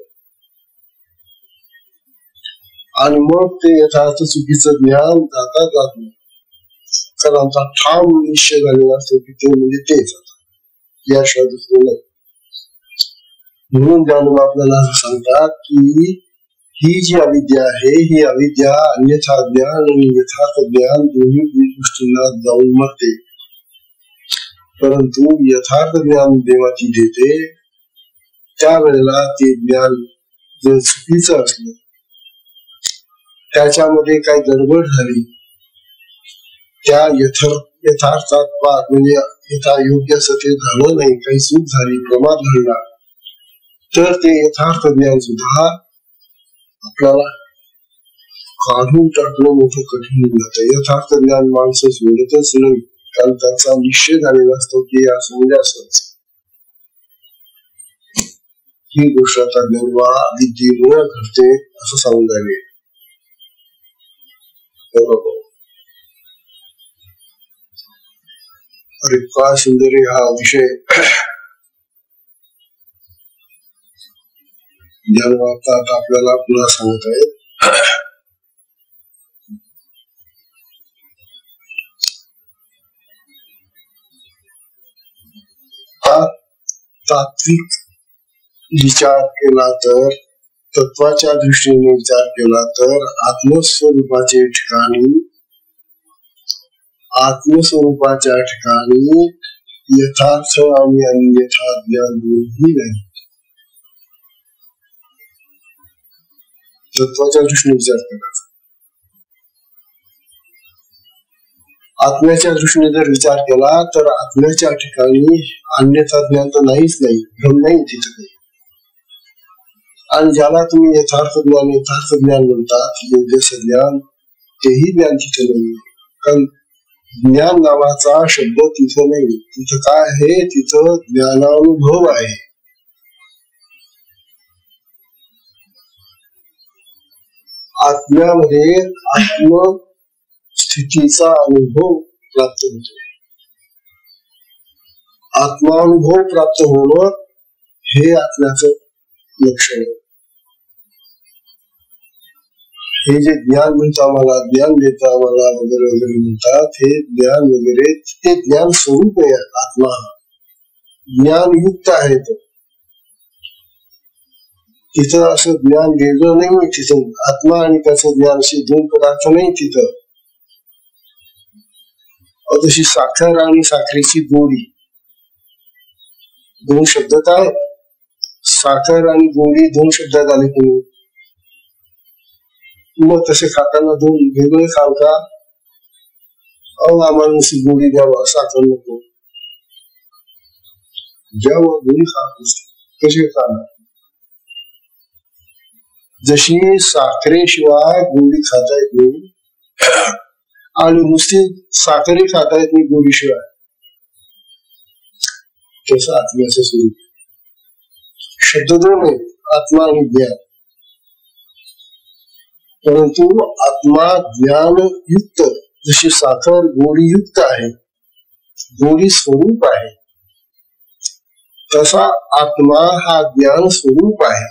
आणि मग ते यथार्थ चुकीचं ज्ञान जाता जात नाही, कारण आमचा ठाम निश्चय झालेला असतो की ते म्हणजे तेच याशिवाय दुसरं नाही. म्हणून ज्ञानोबा आपल्याला असं सांगतात की ही जी अविद्या आहे ही अविद्या अन्यथा ज्ञान आणि यथार्थ ज्ञान दोन्ही गोष्टींना जाऊन मरते. परंतु यथार्थ ज्ञान जेव्हा ती देते त्यावेळेला ते ज्ञान जर चुकीचं असलं, त्याच्यामध्ये काही गडबड झाली, त्या यथार्थात म्हणजे योग्य असं ते झालं नाही, काही चूक झाली, प्रमाद घडला, तर ते यथार्थ ज्ञान सुद्धा आपल्याला काढून टाकणं मोठं कठीण होऊन जातं. यथार्थ ज्ञान माणसं सोडतच नाही, कारण त्याचा निश्चय झालेला असतो की असं म्हणजे असंच. ही गोष्ट आता ज्ञानोबा विद्येमुळे घडते असं सांगून राहिले. बरोबर. अरे का सुंदर हा विषय ज्ञानोबा आता आपल्याला पुन्हा सांगत आहेत. हा तात्विक विचार केला तर, तत्वाच्या दृष्टीने विचार केला तर आत्मस्वरूपाच्या ठिकाणी यथार्थ आणि अन्यथा ज्ञान दोन्ही नाही. तत्वाच्या दृष्टीने विचार करायचा. आत्म्याच्या दृष्टीने जर विचार केला तर आत्म्याच्या ठिकाणी अन्यथा ज्ञान तर नाहीच नाही, भ्रम नाही तिथे काही. आणि ज्याला तुम्ही यथार्थ ज्ञान म्हणतात, योग्य ज्ञान, तेही ज्ञान तिथे नाही. कारण ज्ञान नावाचा शब्द तिथं नाही. तिथं काय आहे? तिथं ज्ञानानुभव आहे. आत्म्यामध्ये आत्मस्थितीचा अनुभव प्राप्त होतो. आत्मानुभव प्राप्त होणं हे आत्म्याचं लक्षण आहे. हे जे ज्ञान म्हणतो आम्हाला, ज्ञान देतं आम्हाला वगैरे वगैरे म्हणतात, हे ज्ञान वगैरे ते ज्ञान स्वरूप आहे. आत्मा ज्ञान युक्त आहे. तिथं असं ज्ञान वेगळं नाही. तिथं आत्मा आणि त्याचं ज्ञान असे दोन पदार्थ नाही. तिथं तशी साखर आणि साखरेची गोडी, दोन शब्द काय, साखर आणि गोडी दोन शब्दात आले की मग तसे खाताना दोन वेगळे खाल का? आम्हाला नुसती गोडी द्यावा, साखर नको. जेव्हा गोडी खात असते कशी खाणार? जशी साखरेशिवाय गोडी खाता येत नाही आणि नुसती साखरही खाता येत नाही गोडीशिवाय, तसं आत्म्याचं स्वरूप. शब्द दोन आहेत, आत्मा आणि ज्ञान. परंतु आत्मा ज्ञान युक्त, जशी साखर गोडी युक्त आहे, गोडी स्वरूप आहे, तसा आत्मा हा ज्ञान स्वरूप आहे.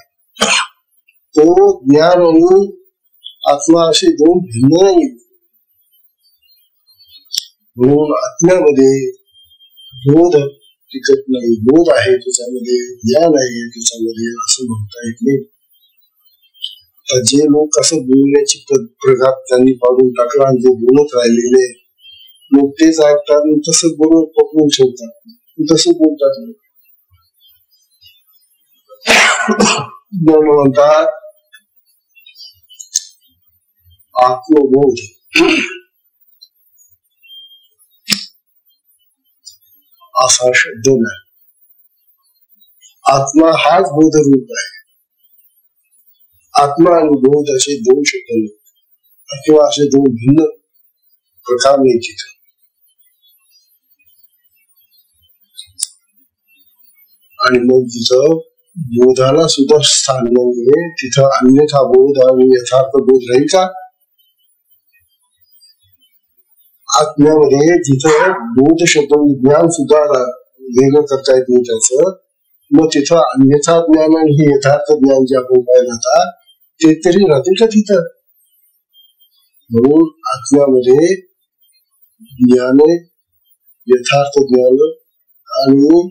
तो ज्ञान आणि आत्मा असे दोन भिन्न नाही. म्हणून आत्म्यामध्ये बोध टिकत नाही. बोध आहे त्याच्यामध्ये, ज्ञान आहे त्याच्यामध्ये, असं म्हणता येत नाही. जे लोक असं बोलण्याची प्रघात त्यांनी पाडून टाकला आणि जे बोलत राहिलेले लोक तेच ऐकतात, तसं बरोबर पकडून ठेवतात, तसं बोलतात. म्हणतात आत्मबोध असा शब्द नाही. आत्मा हाच बोधरूप आहे. आत्मा आणि बोध असे दोन शब्द नाही किंवा असे दोन भिन्न प्रकार नाही तिथं. आणि मग तिथं बोधाला सुद्धा स्थान नाहीये. तिथं अन्यथा बोध आणि यथार्थ बोध राहील का? आत्म्यामध्ये जिथं बोध शब्द ज्ञान सुद्धा वेगळं करता येत नाही त्याचं, मग तिथं अन्यथा ज्ञान आणि हे यथार्थ ज्ञान जे आपण पाहिलं जातात ते तरी राहतील का तिथं? म्हणून आत्म्यामध्ये ज्ञान, यथार्थ ज्ञान आणि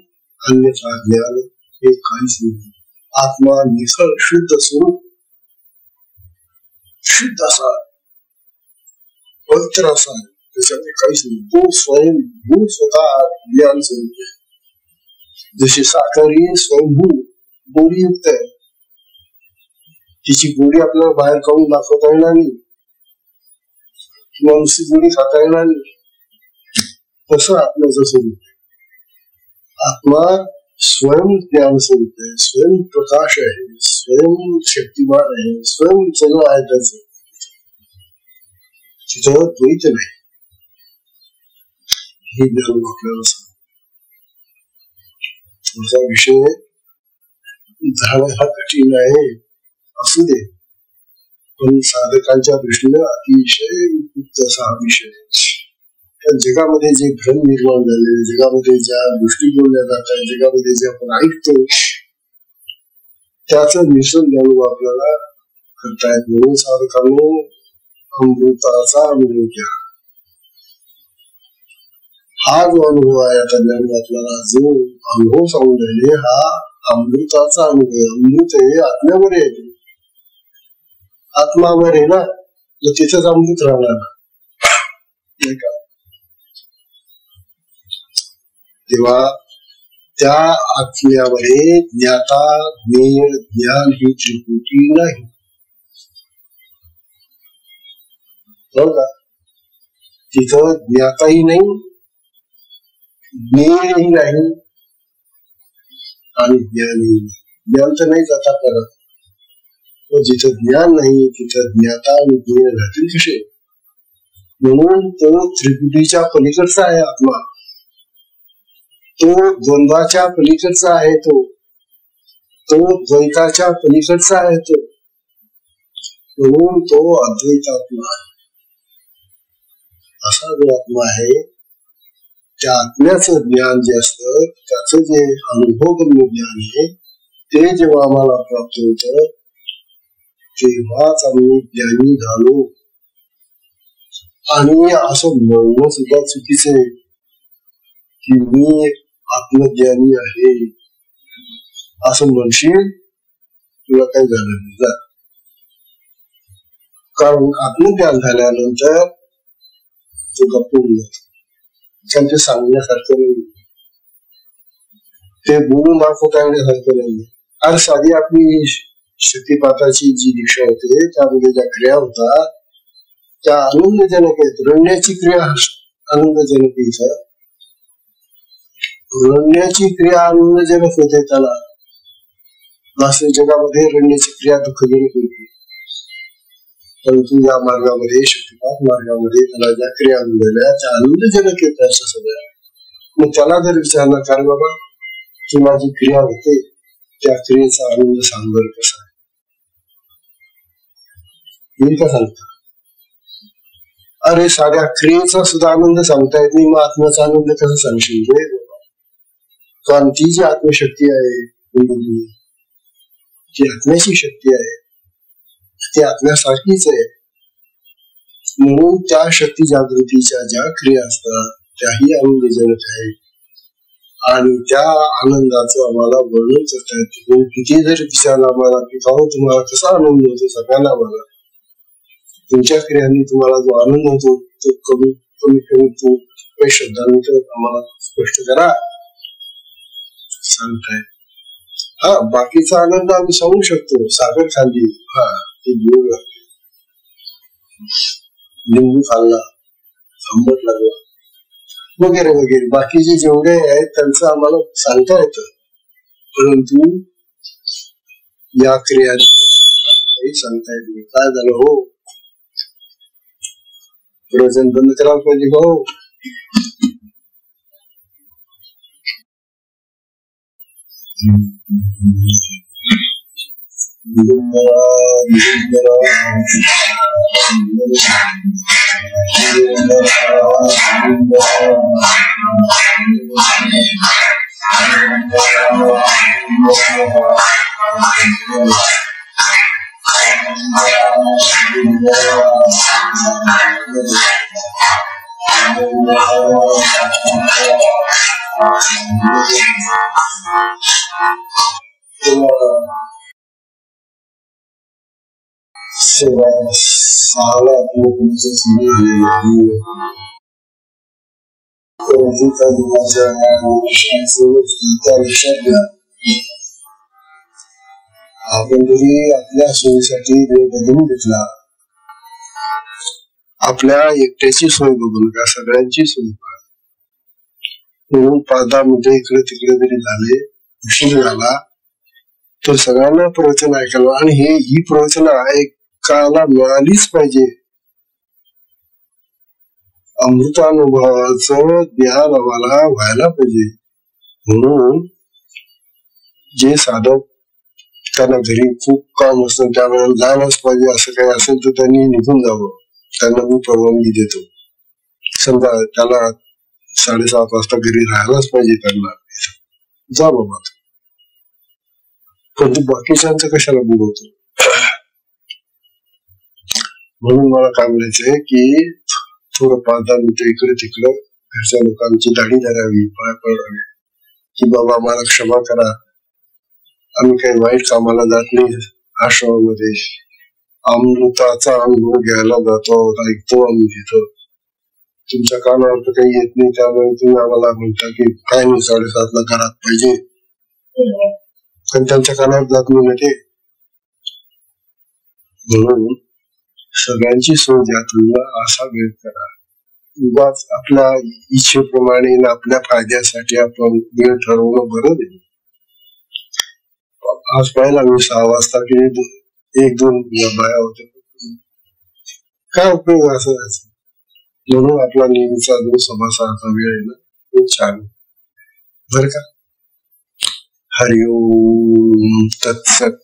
अन्यथा ज्ञान हे काहीच नाही. आत्मा निखळ शुद्ध स्वरूप, शुद्ध असा, पवित्र असा, त्याच्यामध्ये काहीच नाही. तो स्वयंभू स्वतः ज्ञान स्वरूप आहे. जशी साखर ही स्वयंभू गोडीयुक्त आहे, तिची गोडी आपल्याला बाहेर काढून दाखवता येणार नाही किंवा नुसती गोडी खाता येणार नाही. तसं आत्म्याचं स्वरूप आहे. आत्मा स्वयं ज्ञान स्वरूप आहे, स्वयं प्रकाश आहे, स्वयं शक्तिमान आहे, स्वयं सगळं आहे त्याचं. तिथं द्वैत नाही. हे ज्ञान आपल्याला सांग. तुझा विषय झाला हा कठीण आहे असू दे, पण साधकांच्या दृष्टीने अतिशय उपयुक्त असा हा विषय. त्या जगामध्ये जे भ्रम निर्माण झाले, जगामध्ये ज्या गोष्टी बोलल्या जातात, जगामध्ये जे आपण ऐकतो त्याचं निरसन ज्ञान आपल्याला करतायत. म्हणून साधकांनो अमृताचा अनुभव घ्या. हा जो अनुभव आहे आता ज्ञान आपल्याला जो अनुभव सांगून राहिले हा अमृताचा अनुभव. अमृत हे आत्म्यावर आहे. आत्मावर आहे ना, तर तिथंच अमृत राहणार नाही का? तेव्हा त्या आत्म्यामध्ये ज्ञाता, ज्ञेय, ज्ञान ही त्रिपुटी नाही. बघा, तिथं ज्ञाताही नाही, ज्ञेयही नाही आणि ज्ञानही नाही. ज्ञान तर नाही जाता करत. जिथं ज्ञान नाही तिथं ज्ञाता आणि ज्ञेय राहतील कसे? म्हणून तो त्रिपुटीच्या पलीकडचा आहे आत्मा. तो द्वंद्वाच्या पलीकडचा आहे. तो द्वैताच्या पलीकडचा आहे. म्हणून तो अद्वैतात्मा आहे. असा जो आत्मा आहे त्या आत्म्याचं ज्ञान जे असतं, त्याचं जे अनुभवगम्य ज्ञान आहे ते जेव्हा आम्हाला प्राप्त होतं तेव्हाच आम्ही ज्ञानी झालो. आणि असं म्हणणं सुद्धा चुकीचं आहे की मी आत्मज्ञानी आहे. असं म्हणशील तुला काही झालं नाही. कारण आत्मज्ञान झाल्यानंतर तो गप्प होऊन जातो. त्यांचे सांगण्यासारखं नाही, ते बोलून दाखवण्यासारखं नाही. अरे साधी आपली शक्तिपाताची जी दीक्षा होते त्यामध्ये ज्या क्रिया होतात त्या आनंदजनक आहेत. रडण्याची क्रिया आनंदजनक आहे. रडण्याची क्रिया आनंदजनक होते. त्याला नास्तिक जगामध्ये रडण्याची क्रिया दुःखजनक होती. परंतु या मार्गामध्ये, शक्तिपात मार्गामध्ये त्याला ज्या क्रिया मिळाल्या त्या आनंदजनक आहेत त्याच्या सगळ्या. मग त्याला जर विचारणार का बाबा तुला जी क्रिया होते त्या क्रियेचा आनंद सांग कसा आहे, येईल का सांगता? अरे साध्या क्रियेचा सुद्धा आनंद सांगता येत नाही, मग आत्म्याचा आनंद कसा सांगशील रे बाबा? कारण ती जी आत्मशक्ती आहे ती आत्म्याची शक्ती आहे, ती आत्म्यासारखीच आहे. म्हणून त्या शक्ती जागृतीच्या ज्या क्रिया असतात त्याही आनंदजनक आहे. आणि त्या आनंदाचं आम्हाला वर्णन करता येते. किती जर विचारलं आम्हाला की तुम्हाला कसा आनंद होतो, सगळ्यांना आम्हाला तुमच्या क्रियांनी तुम्हाला जो आनंद होतो तो कमी तो काही शब्दांनी आम्हाला स्पष्ट करा, सांगताय. हा बाकीचा आनंद आम्ही सांगू शकतो. सागर खाल्ली, हा ते गोड लागते, लिंबू खाल्ला, आंबट लागला वगैरे वगैरे, बाकीचे जेवढे आहेत त्यांचं आम्हाला सांगता येतं. परंतु या क्रिया काही सांगता येत नाही. काय झालं हो, प्रवचन बंद करायला पाहिजे हो. आपण तरी आपल्या सोयीसाठी वेळ बदलून घेतला. आपल्या एकट्याची सोय बघू नका, सगळ्यांची सोय बघा. म्हणून 5-10 मिनिटं इकडे तिकडे जरी झाले, उशीर झाला तर सगळ्यांना प्रवचन ऐकायला, आणि ही प्रवचन ऐकायला मिळालीच पाहिजे. अमृतानुभवाचं ज्ञान आम्हाला व्हायला पाहिजे. म्हणून जे साधक त्यांना घरी खूप काम असतं त्यावेळेला जायलाच पाहिजे, असं काही असेल तर त्यांनी निघून जावं. त्यांना मी परवानगी देतो. समजा त्याला 7:30 वाजता घरी राहायलाच पाहिजे, त्यांना जा बाबा. पण तू बाकीच्यांचं कशाला बोलवतो? म्हणून मला काय म्हणायचंय की थोडं 5-10 मिनिटं इकडे तिकडं घरच्या लोकांची दाढी धरावी, पाय पडावे की बाबा आम्हाला क्षमा करा, आम्ही काही वाईट कामाला जात नाही. आश्रमामध्ये अमृताचा अनुभव घ्यायला जातो, ऐकतो आम्ही तिथं. तुमच्या कानावर तर काही येत नाही, त्यामुळे तुम्ही आम्हाला म्हणता की काय नाही 7:30ला घरात पाहिजे, पण त्यांच्या कानावर जात नाही ना ते. म्हणून सगळ्यांची सोय द्या तुम्ही, असा वेळ करा. उगाच आपल्या इच्छेप्रमाणे आपल्या फायद्यासाठी आपण वेळ ठरवणं बरं नाही. आज पाहिला मी 6 वाजता की 1-2 बाया होत्या, काय उपयोग असं. म्हणून आपला नेहमीचा जो सभासदाचा वेळ आहे ना, तो छान बर का. हरिओम तत्सत.